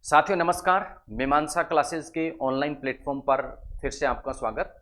साथियों नमस्कार। मीमांसा क्लासेस के ऑनलाइन प्लेटफॉर्म पर फिर से आपका स्वागत।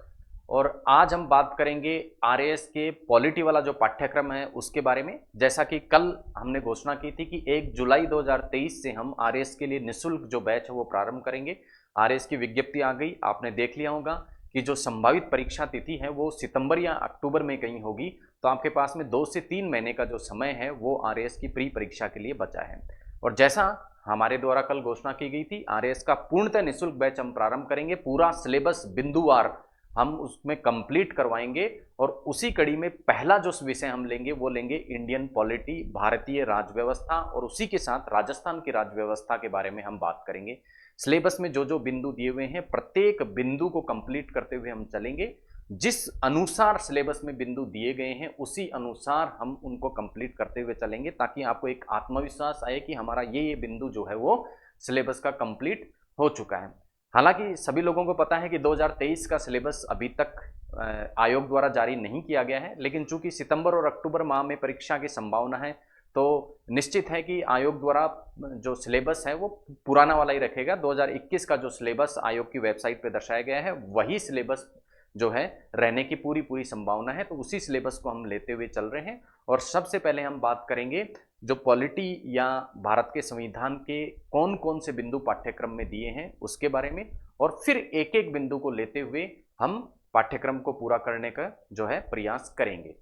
और आज हम बात करेंगे आरएएस के पॉलिटी वाला जो पाठ्यक्रम है उसके बारे में। जैसा कि कल हमने घोषणा की थी कि 1 जुलाई 2023 से हम आरएएस के लिए निःशुल्क जो बैच है वो प्रारंभ करेंगे। आरएएस की विज्ञप्ति आ गई, आपने देख लिया होगा कि जो संभावित परीक्षा तिथि है वो सितंबर या अक्टूबर में कहीं होगी। तो आपके पास में 2 से 3 महीने का जो समय है वो आरएएस की प्री परीक्षा के लिए बचा है। और जैसा हमारे द्वारा कल घोषणा की गई थी, आरएएस का पूर्णतः निःशुल्क बैच हम प्रारंभ करेंगे। पूरा सिलेबस बिंदुवार हम उसमें कंप्लीट करवाएंगे और उसी कड़ी में पहला जो विषय हम लेंगे वो लेंगे इंडियन पॉलिटी, भारतीय राज्य व्यवस्था, और उसी के साथ राजस्थान की राज्य व्यवस्था के बारे में हम बात करेंगे। सिलेबस में जो जो बिंदु दिए हुए हैं प्रत्येक बिंदु को कंप्लीट करते हुए हम चलेंगे। जिस अनुसार सिलेबस में बिंदु दिए गए हैं उसी अनुसार हम उनको कंप्लीट करते हुए चलेंगे, ताकि आपको एक आत्मविश्वास आए कि हमारा ये बिंदु जो है वो सिलेबस का कंप्लीट हो चुका है। हालांकि सभी लोगों को पता है कि 2023 का सिलेबस अभी तक आयोग द्वारा जारी नहीं किया गया है, लेकिन चूंकि सितंबर और अक्टूबर माह में परीक्षा की संभावना है तो निश्चित है कि आयोग द्वारा जो सिलेबस है वो पुराना वाला ही रखेगा। 2021 का जो सिलेबस आयोग की वेबसाइट पर दर्शाया गया है वही सिलेबस जो है रहने की पूरी संभावना है। तो उसी सिलेबस को हम लेते हुए चल रहे हैं। और सबसे पहले हम बात करेंगे जो पॉलिटी या भारत के संविधान के कौन कौन से बिंदु पाठ्यक्रम में दिए हैं उसके बारे में, और फिर एक एक बिंदु को लेते हुए हम पाठ्यक्रम को पूरा करने का जो है प्रयास करेंगे।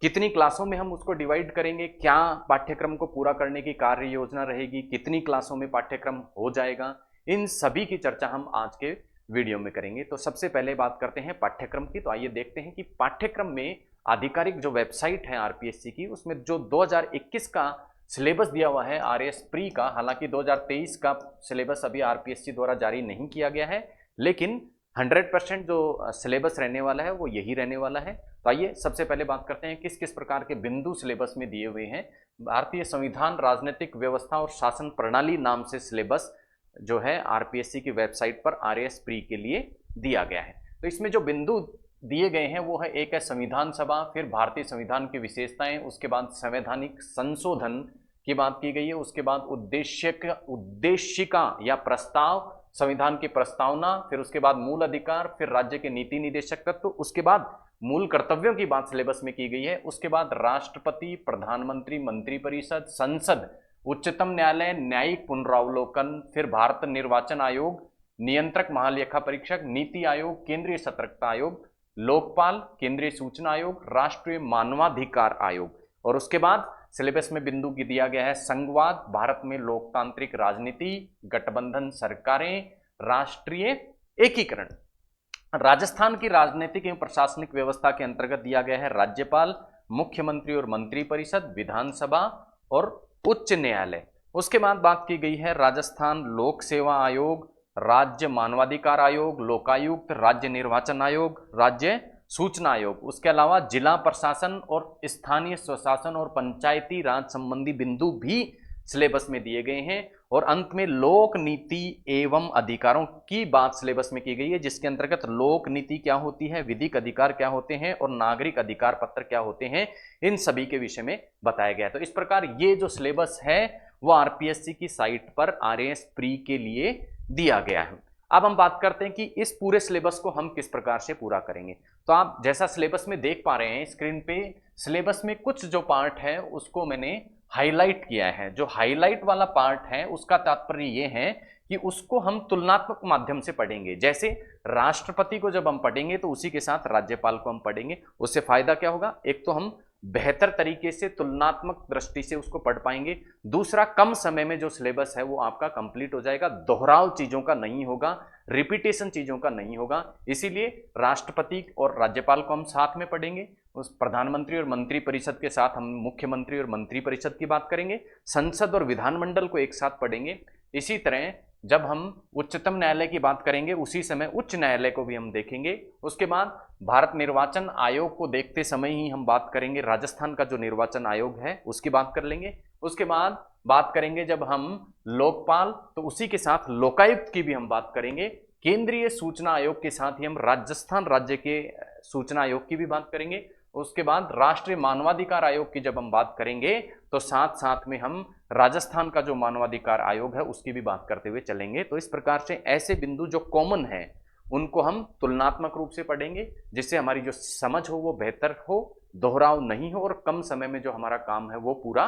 कितनी क्लासों में हम उसको डिवाइड करेंगे, क्या पाठ्यक्रम को पूरा करने की कार्य योजना रहेगी, कितनी क्लासों में पाठ्यक्रम हो जाएगा, इन सभी की चर्चा हम आज के वीडियो में करेंगे। तो सबसे पहले बात करते हैं पाठ्यक्रम की। तो आइए देखते हैं कि पाठ्यक्रम में आधिकारिक जो वेबसाइट है आरपीएससी की, उसमें जो 2021 का सिलेबस दिया हुआ है आरएएस प्री का, हालांकि 2023 का सिलेबस अभी आरपीएससी द्वारा जारी नहीं किया गया है, लेकिन 100% जो सिलेबस रहने वाला है वो यही रहने वाला है। तो आइए सबसे पहले बात करते हैं किस किस प्रकार के बिंदु सिलेबस में दिए हुए हैं। भारतीय संविधान, राजनीतिक व्यवस्था और शासन प्रणाली नाम से सिलेबस जो है आरपीएससी की वेबसाइट पर आरएएस प्री के लिए दिया गया है। तो इसमें जो बिंदु दिए गए हैं वो है, एक है संविधान सभा, फिर भारतीय संविधान की विशेषताएं, उसके बाद संवैधानिक संशोधन की बात की गई है, उसके बाद उद्देशिका या प्रस्ताव, संविधान की प्रस्तावना, फिर उसके बाद मूल अधिकार, फिर राज्य के नीति निदेशक तत्व, उसके बाद मूल कर्तव्यों की बात सिलेबस में की गई है, उसके बाद राष्ट्रपति, प्रधानमंत्री, मंत्रिपरिषद, संसद, उच्चतम न्यायालय, न्यायिक पुनरावलोकन, फिर भारत निर्वाचन आयोग, नियंत्रक महालेखा परीक्षक, नीति आयोग, केंद्रीय सतर्कता आयोग, लोकपाल, केंद्रीय सूचना आयोग, राष्ट्रीय मानवाधिकार आयोग। और उसके बाद सिलेबस में बिंदु की दिया गया है संघवाद, भारत में लोकतांत्रिक राजनीति, गठबंधन सरकारें, राष्ट्रीय एकीकरण। राजस्थान की राजनीतिक एवं प्रशासनिक व्यवस्था के अंतर्गत दिया गया है राज्यपाल, मुख्यमंत्री और मंत्रिपरिषद, विधानसभा और उच्च न्यायालय। उसके बाद बात की गई है राजस्थान लोक सेवा आयोग, राज्य मानवाधिकार आयोग, लोकायुक्त, राज्य निर्वाचन आयोग, राज्य सूचना आयोग। उसके अलावा जिला प्रशासन और स्थानीय स्वशासन और पंचायती राज संबंधी बिंदु भी सिलेबस में दिए गए हैं। और अंत में लोक नीति एवं अधिकारों की बात सिलेबस में की गई है, जिसके अंतर्गत लोक नीति क्या होती है, विधिक अधिकार क्या होते हैं और नागरिक अधिकार पत्र क्या होते हैं, इन सभी के विषय में बताया गया है। तो इस प्रकार ये जो सिलेबस है वो आरपीएससी की साइट पर आरएएस प्री के लिए दिया गया है। अब हम बात करते हैं कि इस पूरे सिलेबस को हम किस प्रकार से पूरा करेंगे। तो आप जैसा सिलेबस में देख पा रहे हैं स्क्रीन पे, सिलेबस में कुछ जो पार्ट है उसको मैंने हाईलाइट किया है। जो हाईलाइट वाला पार्ट है उसका तात्पर्य ये है कि उसको हम तुलनात्मक माध्यम से पढ़ेंगे। जैसे राष्ट्रपति को जब हम पढ़ेंगे तो उसी के साथ राज्यपाल को हम पढ़ेंगे। उससे फायदा क्या होगा, एक तो हम बेहतर तरीके से तुलनात्मक दृष्टि से उसको पढ़ पाएंगे, दूसरा कम समय में जो सिलेबस है वो आपका कंप्लीट हो जाएगा, दोहराव चीजों का नहीं होगा, रिपीटेशन चीजों का नहीं होगा। इसीलिए राष्ट्रपति और राज्यपाल को हम साथ में पढ़ेंगे, उस प्रधानमंत्री और मंत्रिपरिषद के साथ हम मुख्यमंत्री और मंत्रिपरिषद की बात करेंगे, संसद और विधानमंडल को एक साथ पढ़ेंगे। इसी तरह जब हम उच्चतम न्यायालय की बात करेंगे उसी समय उच्च न्यायालय को भी हम देखेंगे। उसके बाद भारत निर्वाचन आयोग को देखते समय ही हम बात करेंगे राजस्थान का जो निर्वाचन आयोग है उसकी बात कर लेंगे। उसके बाद बात करेंगे जब हम लोकपाल, तो उसी के साथ लोकायुक्त की भी हम बात करेंगे। केंद्रीय सूचना आयोग के साथ ही हम राजस्थान राज्य के सूचना आयोग की भी बात करेंगे। उसके बाद राष्ट्रीय मानवाधिकार आयोग की जब हम बात करेंगे तो साथ साथ में हम राजस्थान का जो मानवाधिकार आयोग है उसकी भी बात करते हुए चलेंगे। तो इस प्रकार से ऐसे बिंदु जो कॉमन है उनको हम तुलनात्मक रूप से पढ़ेंगे, जिससे हमारी जो समझ हो वो बेहतर हो, दोहराव नहीं हो और कम समय में जो हमारा काम है वो पूरा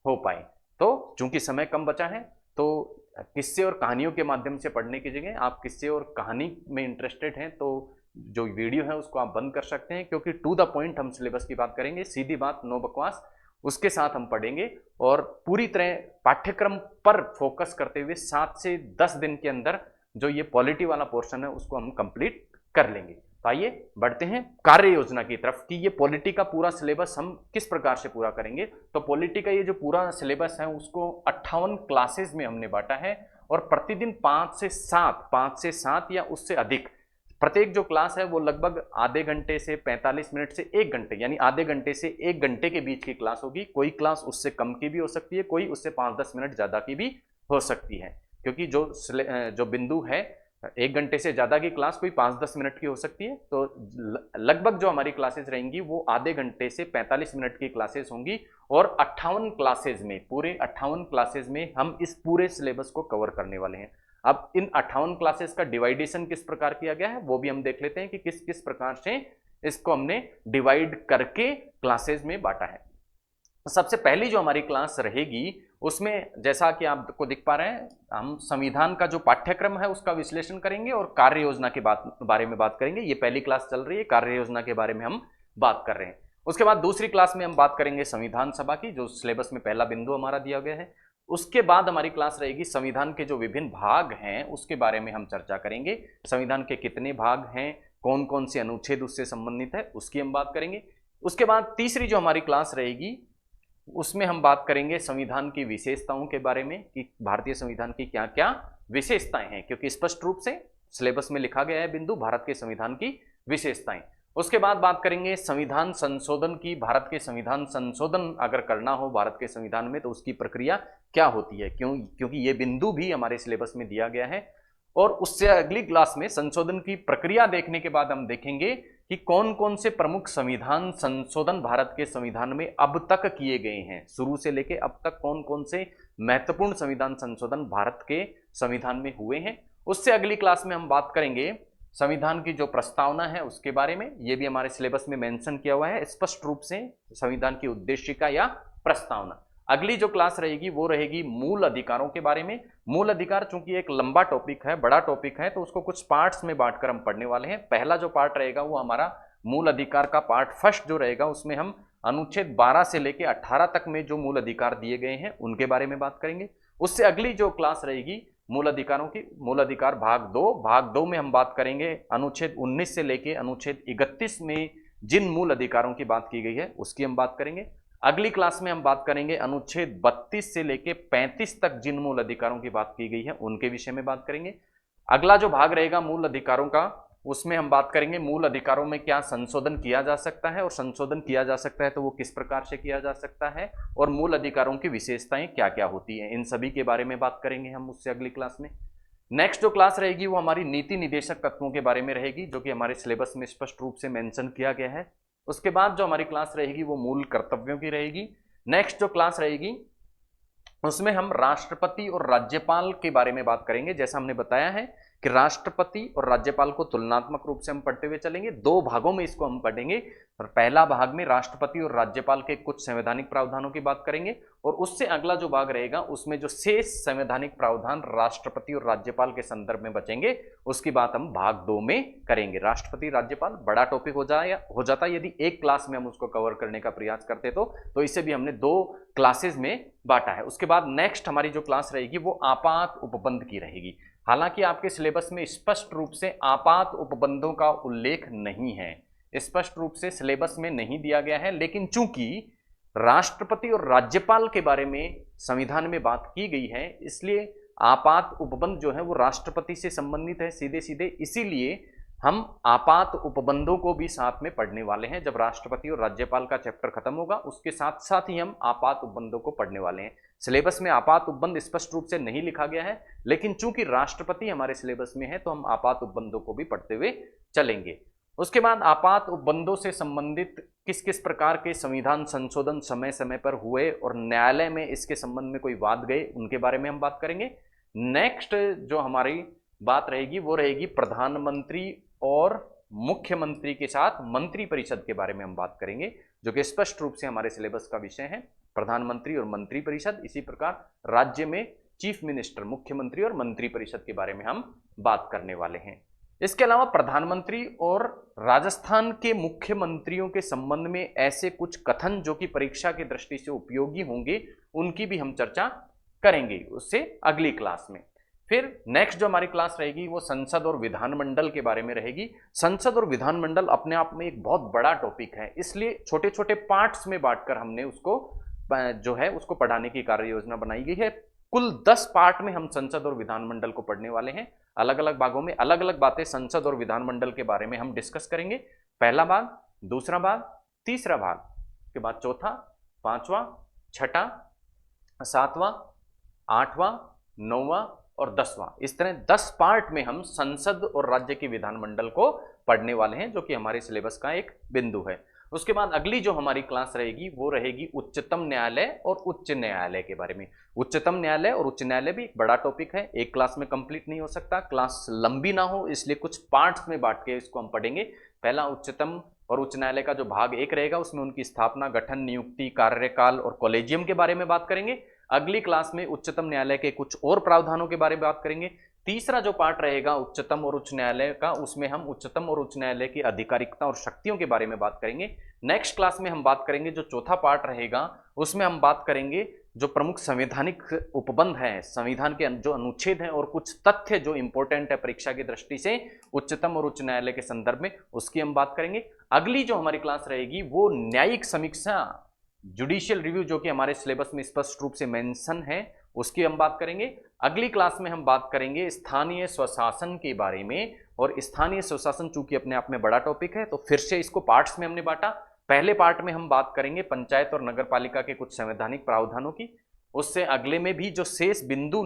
हो पाए। तो चूंकि समय कम बचा है तो किस्से और कहानियों के माध्यम से पढ़ने की जगह आप किस्से और कहानी में इंटरेस्टेड हैं तो जो वीडियो है उसको आप बंद कर सकते हैं, क्योंकि टू द पॉइंट हम सिलेबस की बात करेंगे, सीधी बात, नो बकवास, उसके साथ हम पढ़ेंगे और पूरी तरह पाठ्यक्रम पर फोकस करते हुए 7 से 10 दिन के अंदर जो ये पॉलिटी वाला पोर्शन है उसको हम कंप्लीट कर लेंगे। तो आइए बढ़ते हैं कार्य योजना की तरफ कि ये पॉलिटी का पूरा सिलेबस हम किस प्रकार से पूरा करेंगे। तो पॉलिटी का ये जो पूरा सिलेबस है उसको 58 क्लासेज में हमने बांटा है और प्रतिदिन 5 से 7 या उससे अधिक प्रत्येक जो क्लास है वो लगभग आधे घंटे से 45 मिनट से 1 घंटे, यानी आधे घंटे से 1 घंटे के बीच की क्लास होगी। कोई क्लास उससे कम की भी हो सकती है, कोई उससे 5-10 मिनट ज़्यादा की भी हो सकती है, क्योंकि जो बिंदु है 1 घंटे से ज़्यादा की क्लास कोई 5-10 मिनट की हो सकती है। तो लगभग जो हमारी क्लासेस रहेंगी वो आधे घंटे से 45 मिनट की क्लासेस होंगी और 58 क्लासेज में, पूरे 58 क्लासेज में हम इस पूरे सिलेबस को कवर करने वाले हैं। अब इन 58 क्लासेस का डिवाइडेशन किस प्रकार किया गया है वो भी हम देख लेते हैं कि किस किस प्रकार से इसको हमने डिवाइड करके क्लासेस में बांटा है। सबसे पहली जो हमारी क्लास रहेगी उसमें जैसा कि आपको दिख पा रहे हैं, हम संविधान का जो पाठ्यक्रम है उसका विश्लेषण करेंगे और कार्य योजना के बारे में बात करेंगे। ये पहली क्लास चल रही है, कार्य योजना के बारे में हम बात कर रहे हैं। उसके बाद दूसरी क्लास में हम बात करेंगे संविधान सभा की, जो सिलेबस में पहला बिंदु हमारा दिया गया है। उसके बाद हमारी क्लास रहेगी संविधान के जो विभिन्न भाग हैं उसके बारे में हम चर्चा करेंगे। संविधान के कितने भाग हैं, कौन कौन से अनुच्छेद उससे संबंधित है, उसकी हम बात करेंगे। उसके बाद तीसरी जो हमारी क्लास रहेगी उसमें हम बात करेंगे संविधान की विशेषताओं के बारे में कि भारतीय संविधान की क्या क्या विशेषताएं हैं, क्योंकि स्पष्ट रूप से सिलेबस में लिखा गया है बिंदु भारत के संविधान की विशेषताएं। उसके बाद बात करेंगे संविधान संशोधन की, भारत के संविधान संशोधन अगर करना हो भारत के संविधान में तो उसकी प्रक्रिया क्या होती है, क्योंकि ये बिंदु भी हमारे सिलेबस में दिया गया है। और उससे अगली क्लास में संशोधन की प्रक्रिया देखने के बाद हम देखेंगे कि कौन कौन से प्रमुख संविधान संशोधन भारत के संविधान में अब तक किए गए हैं, शुरू से लेके अब तक कौन कौन से महत्वपूर्ण संविधान संशोधन भारत के संविधान में हुए हैं। उससे अगली क्लास में हम बात करेंगे संविधान की जो प्रस्तावना है उसके बारे में, ये भी हमारे सिलेबस में मेंशन किया हुआ है स्पष्ट रूप से, संविधान की उद्देशिका या प्रस्तावना। अगली जो क्लास रहेगी वो रहेगी मूल अधिकारों के बारे में। मूल अधिकार चूंकि एक लंबा टॉपिक है, बड़ा टॉपिक है, तो उसको कुछ पार्ट्स में बांटकर हम पढ़ने वाले हैं। पहला जो पार्ट रहेगा वो हमारा मूल अधिकार का पार्ट फर्स्ट जो रहेगा, उसमें हम अनुच्छेद 12 से लेकर 18 तक में जो मूल अधिकार दिए गए हैं उनके बारे में बात करेंगे। उससे अगली जो क्लास रहेगी मूल अधिकारों की, मूल अधिकार भाग 2 में हम बात करेंगे अनुच्छेद 19 से लेकर अनुच्छेद 31 में जिन मूल अधिकारों की बात की गई है उसकी हम बात करेंगे। अगली क्लास में हम बात करेंगे अनुच्छेद 32 से लेकर 35 तक जिन मूल अधिकारों की बात की गई है उनके विषय में बात करेंगे। अगला जो भाग रहेगा मूल अधिकारों का, उसमें हम बात करेंगे मूल अधिकारों में क्या संशोधन किया जा सकता है और संशोधन किया जा सकता है तो वो किस प्रकार से किया जा सकता है, और मूल अधिकारों की विशेषताएं क्या क्या होती हैं, इन सभी के बारे में बात करेंगे हम उससे अगली क्लास में। नेक्स्ट जो क्लास रहेगी वो हमारी नीति निदेशक तत्वों के बारे में रहेगी, जो कि हमारे सिलेबस में स्पष्ट रूप से मेंशन किया गया है। उसके बाद जो हमारी क्लास रहेगी वो मूल कर्तव्यों की रहेगी। नेक्स्ट जो क्लास रहेगी उसमें हम राष्ट्रपति और राज्यपाल के बारे में बात करेंगे। जैसा हमने बताया है कि राष्ट्रपति और राज्यपाल को तुलनात्मक रूप से हम पढ़ते हुए चलेंगे, 2 भागों में इसको हम पढ़ेंगे। और पहला भाग में राष्ट्रपति और राज्यपाल के कुछ संवैधानिक प्रावधानों की बात करेंगे और उससे अगला जो भाग रहेगा उसमें जो शेष संवैधानिक प्रावधान राष्ट्रपति और राज्यपाल के संदर्भ में बचेंगे उसकी बात हम भाग 2 में करेंगे। राष्ट्रपति राज्यपाल बड़ा टॉपिक हो जाता यदि एक क्लास में हम उसको कवर करने का प्रयास करते तो इसे भी हमने 2 क्लासेज में बांटा है। उसके बाद नेक्स्ट हमारी जो क्लास रहेगी वो आपात उपबंध की रहेगी। हालांकि आपके सिलेबस में स्पष्ट रूप से आपात उपबंधों का उल्लेख नहीं है, स्पष्ट रूप से सिलेबस में नहीं दिया गया है, लेकिन चूंकि राष्ट्रपति और राज्यपाल के बारे में संविधान में बात की गई है इसलिए आपात उपबंध जो है वो राष्ट्रपति से संबंधित है सीधे सीधे, इसीलिए हम आपात उपबंधों को भी साथ में पढ़ने वाले हैं। जब राष्ट्रपति और राज्यपाल का चैप्टर खत्म होगा उसके साथ साथ ही हम आपात उपबंधों को पढ़ने वाले हैं। सिलेबस में आपात उपबंध स्पष्ट रूप से नहीं लिखा गया है, लेकिन चूंकि राष्ट्रपति हमारे सिलेबस में है तो हम आपात उपबंधों को भी पढ़ते हुए चलेंगे। उसके बाद आपात उपबंधों से संबंधित किस किस प्रकार के संविधान संशोधन समय समय पर हुए और न्यायालय में इसके संबंध में कोई वाद गए, उनके बारे में हम बात करेंगे। नेक्स्ट जो हमारी बात रहेगी वो रहेगी प्रधानमंत्री और मुख्यमंत्री के साथ मंत्री परिषद के बारे में हम बात करेंगे, जो कि स्पष्ट रूप से हमारे सिलेबस का विषय है, प्रधानमंत्री और मंत्री परिषद। इसी प्रकार राज्य में चीफ मिनिस्टर, मुख्यमंत्री और मंत्री परिषद के बारे में हम बात करने वाले हैं। इसके अलावा प्रधानमंत्री और राजस्थान के मुख्यमंत्रियों के संबंध में ऐसे कुछ कथन जो कि परीक्षा की दृष्टि से उपयोगी होंगे, उनकी भी हम चर्चा करेंगे उससे अगली क्लास में। फिर नेक्स्ट जो हमारी क्लास रहेगी वो संसद और विधानमंडल के बारे में रहेगी। संसद और विधानमंडल अपने आप में एक बहुत बड़ा टॉपिक है, इसलिए छोटे छोटे पार्ट्स में बांटकर हमने उसको जो है उसको पढ़ाने की कार्य योजना बनाई गई है। कुल 10 पार्ट में हम संसद और विधानमंडल को पढ़ने वाले हैं। अलग अलग भागों में अलग अलग बातें संसद और विधानमंडल के बारे में हम डिस्कस करेंगे। पहला भाग, दूसरा भाग, तीसरा भाग के बाद चौथा, पांचवा, छठा, सातवां, आठवां, नौवां और 10वां, इस तरह 10 पार्ट में हम संसद और राज्य के विधानमंडल को पढ़ने वाले हैं, जो कि हमारे सिलेबस का एक बिंदु है। उसके बाद अगली जो हमारी क्लास रहेगी वो रहेगी उच्चतम न्यायालय और उच्च न्यायालय के बारे में। उच्चतम न्यायालय और उच्च न्यायालय भी एक बड़ा टॉपिक है, एक क्लास में कंप्लीट नहीं हो सकता, क्लास लंबी ना हो इसलिए कुछ पार्ट्स में बांट के इसको हम पढ़ेंगे। पहला उच्चतम और उच्च न्यायालय का जो भाग 1 रहेगा उसमें उनकी स्थापना, गठन, नियुक्ति, कार्यकाल और कॉलेजियम के बारे में बात करेंगे। अगली क्लास में उच्चतम न्यायालय के कुछ और प्रावधानों के बारे में बात करेंगे। तीसरा जो पार्ट रहेगा उच्चतम और उच्च न्यायालय का, उसमें हम उच्चतम और उच्च न्यायालय की आधिकारिकता और शक्तियों के बारे में बात करेंगे। नेक्स्ट क्लास में हम बात करेंगे जो चौथा पार्ट रहेगा उसमें हम बात करेंगे जो प्रमुख संवैधानिक उपबंध है, संविधान के जो अनुच्छेद हैं और कुछ तथ्य जो इंपॉर्टेंट है परीक्षा की दृष्टि से उच्चतम और उच्च न्यायालय के संदर्भ में, उसकी हम बात करेंगे। अगली जो हमारी क्लास रहेगी वो न्यायिक समीक्षा, जुडिशियल रिव्यू, जो कि हमारे सिलेबस में स्पष्ट रूप से मेंशन है, उसकी हम बात करेंगे। अगली क्लास में हम बात करेंगे स्थानीय स्वशासन के बारे में, और स्थानीय स्वशासन चूंकि अपने आप में बड़ा टॉपिक है तो फिर से इसको पार्ट्स में हमने बांटा। पहले पार्ट में हम बात करेंगे पंचायत और नगरपालिका के कुछ संवैधानिक प्रावधानों की, उससे अगले में भी जो शेष बिंदु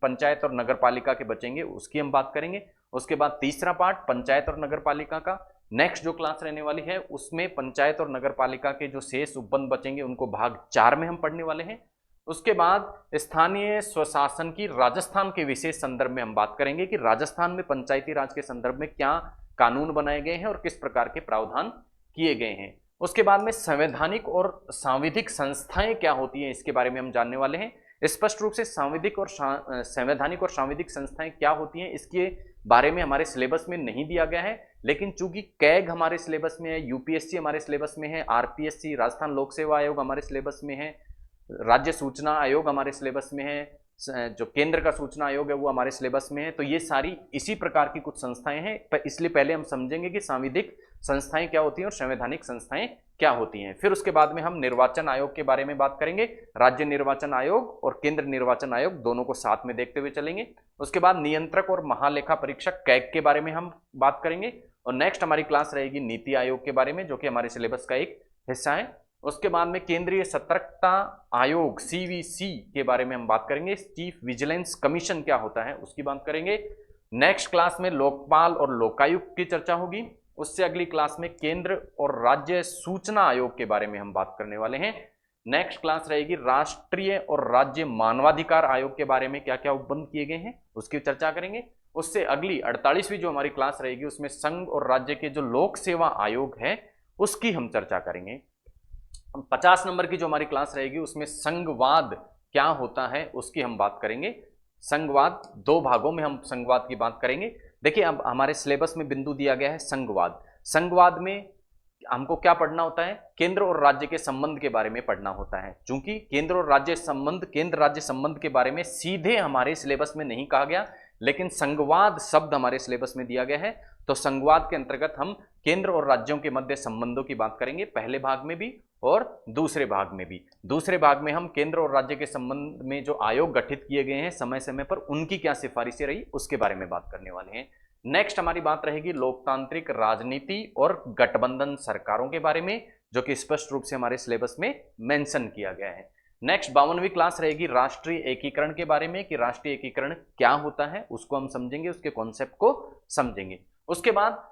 पंचायत और नगरपालिका के बचेंगे उसकी हम बात करेंगे। उसके बाद तीसरा पार्ट पंचायत और नगरपालिका का, नेक्स्ट जो क्लास रहने वाली है उसमें पंचायत और नगरपालिका के जो शेष उपबंध बचेंगे उनको भाग 4 में हम पढ़ने वाले हैं। उसके बाद स्थानीय स्वशासन की राजस्थान के विशेष संदर्भ में हम बात करेंगे कि राजस्थान में पंचायती राज के संदर्भ में क्या कानून बनाए गए हैं और किस प्रकार के प्रावधान किए गए हैं। उसके बाद में संवैधानिक और सांविधिक संस्थाएं क्या होती हैं इसके बारे में हम जानने वाले हैं। स्पष्ट रूप से संवैधानिक और सांविधिक संस्थाएं क्या होती हैं इसके बारे में हमारे सिलेबस में नहीं दिया गया है, लेकिन चूंकि कैग हमारे सिलेबस में है, यूपीएससी हमारे सिलेबस में है, आरपीएससी राजस्थान लोक सेवा आयोग हमारे सिलेबस में है, राज्य सूचना आयोग हमारे सिलेबस में है, जो केंद्र का सूचना आयोग है वो हमारे सिलेबस में है, तो ये सारी इसी प्रकार की कुछ संस्थाएं हैं। इसलिए पहले हम समझेंगे कि सांविधिक संस्थाएं क्या होती हैं और संवैधानिक संस्थाएं क्या होती हैं। फिर उसके बाद में हम निर्वाचन आयोग के बारे में बात करेंगे, राज्य निर्वाचन आयोग और केंद्र निर्वाचन आयोग दोनों को साथ में देखते हुए चलेंगे। उसके बाद नियंत्रक और महालेखा परीक्षक कैग के बारे में हम बात करेंगे, और नेक्स्ट हमारी क्लास रहेगी नीति आयोग के बारे में, जो कि हमारे सिलेबस का एक हिस्सा है। उसके बाद में केंद्रीय सतर्कता आयोग सीवीसी के बारे में हम बात करेंगे, चीफ विजिलेंस कमीशन क्या होता है उसकी बात करेंगे। नेक्स्ट क्लास में लोकपाल और लोकायुक्त की चर्चा होगी। उससे अगली क्लास में केंद्र और राज्य सूचना आयोग के बारे में हम बात करने वाले हैं। नेक्स्ट क्लास रहेगी राष्ट्रीय और राज्य मानवाधिकार आयोग के बारे में, क्या क्या उपबंध किए गए हैं उसकी चर्चा करेंगे। उससे अगली 48वीं जो हमारी क्लास रहेगी उसमें संघ और राज्य के जो लोक सेवा आयोग है उसकी हम चर्चा करेंगे। 50 नंबर की जो हमारी क्लास रहेगी उसमें संघवाद क्या होता है उसकी हम बात करेंगे। संघवाद 2 भागों में हम संघवाद की बात करेंगे। देखिए अब हमारे सिलेबस में बिंदु दिया गया है संघवाद। संघवाद में हमको क्या पढ़ना होता है, केंद्र और राज्य के संबंध के बारे में पढ़ना होता है। चूंकि केंद्र और राज्य संबंध, केंद्र राज्य संबंध के बारे में सीधे हमारे सिलेबस में नहीं कहा गया, लेकिन संघवाद शब्द हमारे सिलेबस में दिया गया है, तो संघवाद के अंतर्गत हम केंद्र और राज्यों के मध्य संबंधों की बात करेंगे, पहले भाग में भी और दूसरे भाग में भी। दूसरे भाग में हम केंद्र और राज्य के संबंध में जो आयोग गठित किए गए हैं समय समय पर उनकी क्या सिफारिशें रही उसके बारे में बात करने वाले हैं। नेक्स्ट हमारी बात रहेगी लोकतांत्रिक राजनीति और गठबंधन सरकारों के बारे में, जो कि स्पष्ट रूप से हमारे सिलेबस में मेंशन किया गया है। नेक्स्ट 52वीं क्लास रहेगी राष्ट्रीय एकीकरण के बारे में, कि राष्ट्रीय एकीकरण क्या होता है उसको हम समझेंगे, उसके कॉन्सेप्ट को समझेंगे। उसके बाद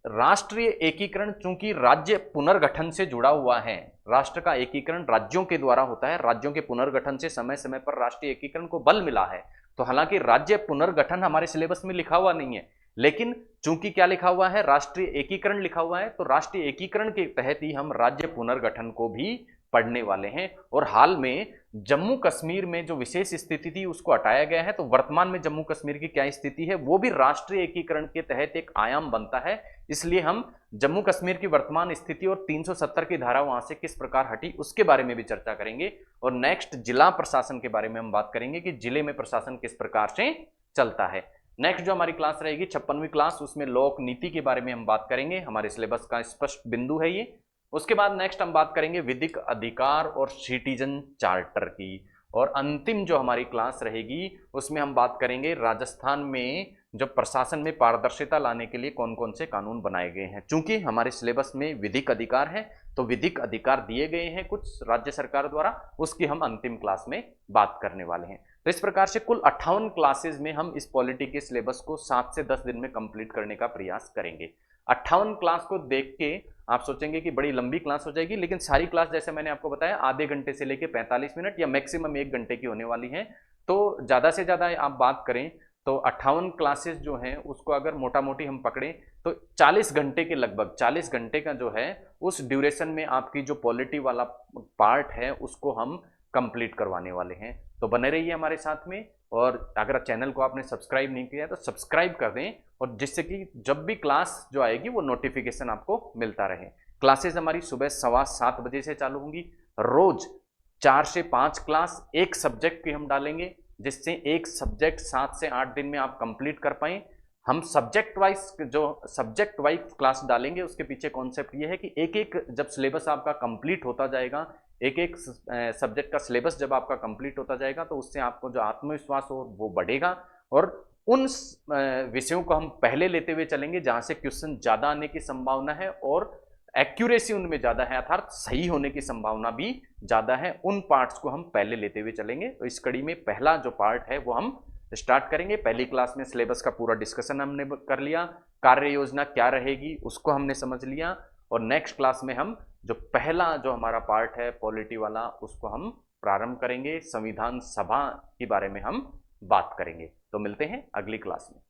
राष्ट्रीय एकीकरण चूंकि राज्य पुनर्गठन से जुड़ा हुआ है, राष्ट्र का एकीकरण राज्यों के द्वारा होता है, राज्यों के पुनर्गठन से समय समय पर राष्ट्रीय एकीकरण को बल मिला है। तो हालांकि राज्य पुनर्गठन हमारे सिलेबस में लिखा हुआ नहीं है, लेकिन चूंकि क्या लिखा हुआ है, राष्ट्रीय एकीकरण लिखा हुआ है, तो राष्ट्रीय एकीकरण के तहत ही हम राज्य पुनर्गठन को भी पढ़ने वाले हैं। और हाल में जम्मू कश्मीर में जो विशेष स्थिति थी उसको हटाया गया है, तो वर्तमान में जम्मू कश्मीर की क्या स्थिति है वो भी राष्ट्रीय एकीकरण के तहत एक आयाम बनता है। इसलिए हम जम्मू कश्मीर की वर्तमान स्थिति और 370 की धारा वहां से किस प्रकार हटी उसके बारे में भी चर्चा करेंगे। और नेक्स्ट जिला प्रशासन के बारे में हम बात करेंगे कि जिले में प्रशासन किस प्रकार से चलता है। नेक्स्ट जो हमारी क्लास रहेगी 56वीं क्लास, उसमें लोक नीति के बारे में हम बात करेंगे, हमारे सिलेबस का स्पष्ट बिंदु है ये। उसके बाद नेक्स्ट हम बात करेंगे विधिक अधिकार और सिटीजन चार्टर की। और अंतिम जो हमारी क्लास रहेगी उसमें हम बात करेंगे राजस्थान में जो प्रशासन में पारदर्शिता लाने के लिए कौन कौन से कानून बनाए गए हैं। चूंकि हमारे सिलेबस में विधिक अधिकार है, तो विधिक अधिकार दिए गए हैं कुछ राज्य सरकार द्वारा, उसकी हम अंतिम क्लास में बात करने वाले हैं। तो इस प्रकार से कुल 58 क्लासेज में हम इस पॉलिटी के सिलेबस को 7 से 10 दिन में कंप्लीट करने का प्रयास करेंगे। 58 क्लास को देख के आप सोचेंगे कि बड़ी लंबी क्लास हो जाएगी, लेकिन सारी क्लास जैसे मैंने आपको बताया आधे घंटे से लेकर 45 मिनट या मैक्सिमम 1 घंटे की होने वाली है। तो ज़्यादा से ज़्यादा आप बात करें तो 58 क्लासेस जो हैं उसको अगर मोटा मोटी हम पकड़ें तो 40 घंटे के लगभग, 40 घंटे का जो है उस ड्यूरेशन में आपकी जो पॉलिटी वाला पार्ट है उसको हम कंप्लीट करवाने वाले हैं। तो बने रहिए हमारे साथ में, और अगर चैनल को आपने सब्सक्राइब नहीं किया है तो सब्सक्राइब कर दें, और जिससे कि जब भी क्लास जो आएगी वो नोटिफिकेशन आपको मिलता रहे। क्लासेस हमारी सुबह 7:15 बजे से चालू होंगी, रोज 4 से 5 क्लास एक सब्जेक्ट की हम डालेंगे, जिससे एक सब्जेक्ट 7 से 8 दिन में आप कंप्लीट कर पाएं। हम सब्जेक्ट वाइज क्लास डालेंगे, उसके पीछे कॉन्सेप्ट ये है कि एक एक जब सिलेबस आपका कंप्लीट होता जाएगा, एक एक सब्जेक्ट का सिलेबस जब आपका कंप्लीट होता जाएगा तो उससे आपको जो आत्मविश्वास हो वो बढ़ेगा, और उन विषयों को हम पहले लेते हुए चलेंगे जहां से क्वेश्चन ज्यादा आने की संभावना है और एक्यूरेसी उनमें ज्यादा है, अर्थात सही होने की संभावना भी ज्यादा है। उन पार्ट्स को हम पहले लेते हुए चलेंगे। तो इस कड़ी में पहला जो पार्ट है वो हम स्टार्ट करेंगे। पहली क्लास में सिलेबस का पूरा डिस्कशन हमने कर लिया, कार्य योजना क्या रहेगी उसको हमने समझ लिया, और नेक्स्ट क्लास में हम जो पहला जो हमारा पार्ट है पॉलिटी वाला उसको हम प्रारंभ करेंगे, संविधान सभा के बारे में हम बात करेंगे। तो मिलते हैं अगली क्लास में।